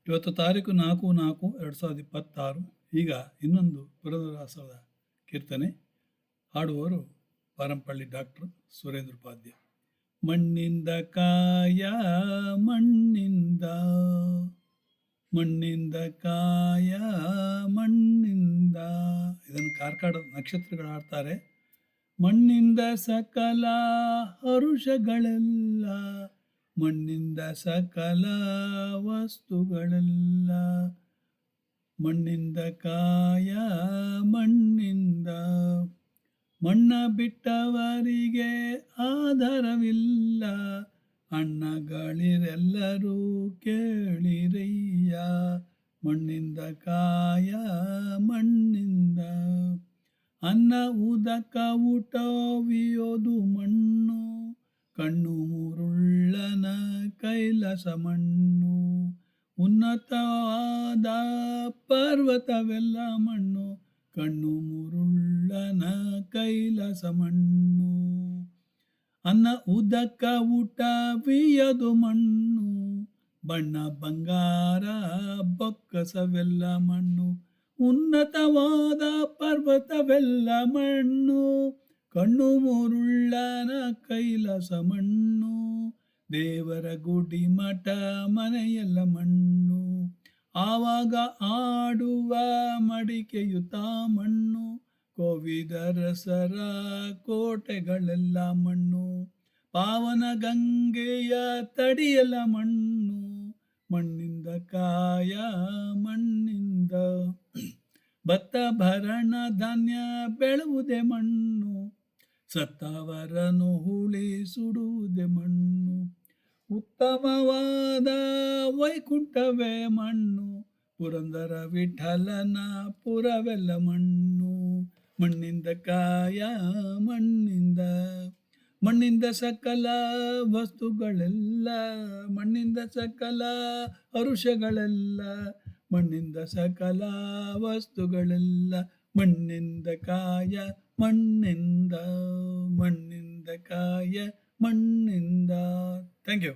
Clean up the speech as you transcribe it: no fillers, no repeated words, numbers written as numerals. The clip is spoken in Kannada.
ಇವತ್ತು ತಾರೀಕು 4/4/2026. ಈಗ ಇನ್ನೊಂದು ಪುರಂದರದಾಸರ ಕೀರ್ತನೆ. ಹಾಡುವವರು ಪಾರಂಪಳ್ಳಿ ಡಾಕ್ಟರ್ ಸುರೇಂದ್ರ ಉಪಾಧ್ಯ. ಮಣ್ಣಿಂದ ಕಾಯ ಮಣ್ಣಿಂದ, ಮಣ್ಣಿಂದ ಕಾಯ ಮಣ್ಣಿಂದ. ಇದನ್ನು ಕಾರ್ಕಳ ನಕ್ಷತ್ರಗಳು ಹಾಡ್ತಾರೆ. ಮಣ್ಣಿಂದ ಸಕಲ ಹರುಷಗಳೆಲ್ಲ, ಮಣ್ಣಿಂದ ಸಕಲ ವಸ್ತುಗಳೆಲ್ಲ. ಮಣ್ಣಿಂದ ಕಾಯ ಮಣ್ಣಿಂದ, ಮಣ್ಣ ಬಿಟ್ಟವರಿಗೆ ಆಧಾರವಿಲ್ಲ. ಅಣ್ಣಗಳಿರೆಲ್ಲರೂ ಕೇಳಿರಯ್ಯ, ಮಣ್ಣಿಂದ ಕಾಯ ಮಣ್ಣಿಂದ. ಅನ್ನ ಉದಕ ಊಟವಿಯೋದು ಮಣ್ಣು, ಕಣ್ಣು ಮುರುಳ್ಳನ ಕೈಲಾಸ ಮಣ್ಣು. ಉನ್ನತವಾದ ಪರ್ವತವೆಲ್ಲ ಮಣ್ಣು, ಕಣ್ಣು ಮುರುಳ್ಳನ ಕೈಲಾಸ ಮಣ್ಣು. ಅನ್ನ ಉದಕ ಊಟವಿಯದು ಮಣ್ಣು, ಬಣ್ಣ ಬಂಗಾರ ಬೊಕ್ಕಸವೆಲ್ಲ ಮಣ್ಣು. ಉನ್ನತವಾದ ಪರ್ವತವೆಲ್ಲ ಮಣ್ಣು, ಕಣ್ಣು ಮುರುಳ್ಳನ ಕೈಲಾಸ ಮಣ್ಣು. ದೇವರ ಗುಡಿ ಮಠ ಮನೆಯೆಲ್ಲ ಮಣ್ಣು, ಆವಾಗ ಆಡುವ ಮಡಿಕೆಯುತ ಮಣ್ಣು. ಕೋವಿದರಸರ ಕೋಟೆಗಳೆಲ್ಲ ಮಣ್ಣು, ಪಾವನ ಗಂಗೆಯ ತಡಿಯೆಲ್ಲ ಮಣ್ಣು. ಮಣ್ಣಿಂದ ಕಾಯ ಮಣ್ಣಿಂದ, ಭತ್ತ ಭರಣ ಧಾನ್ಯ ಬೆಳೆವುದೇ ಮಣ್ಣು. ಸತ್ತವರನು ಹುಳಿ ಸುಡುವುದೇ ಮಣ್ಣು. ಉತ್ತಮವಾದ ವೈಕುಂಠವೇ ಮಣ್ಣು, ಪುರಂದರ ವಿಠಲನ ಪುರವೆಲ್ಲ ಮಣ್ಣು. ಮಣ್ಣಿಂದ ಕಾಯ ಮಣ್ಣಿಂದ, ಮಣ್ಣಿಂದ ಸಕಲ ವಸ್ತುಗಳೆಲ್ಲ, ಮಣ್ಣಿಂದ ಸಕಲ ಹರುಷಗಳೆಲ್ಲ. ಮಣ್ಣಿಂದ ಸಕಲ ವಸ್ತುಗಳೆಲ್ಲ, ಮಣ್ಣಿಂದ ಕಾಯ ಮಣ್ಣಿಂದ, ಮಣ್ಣಿಂದ ಕಾಯ ಮಣ್ಣಿಂದ. Thank you.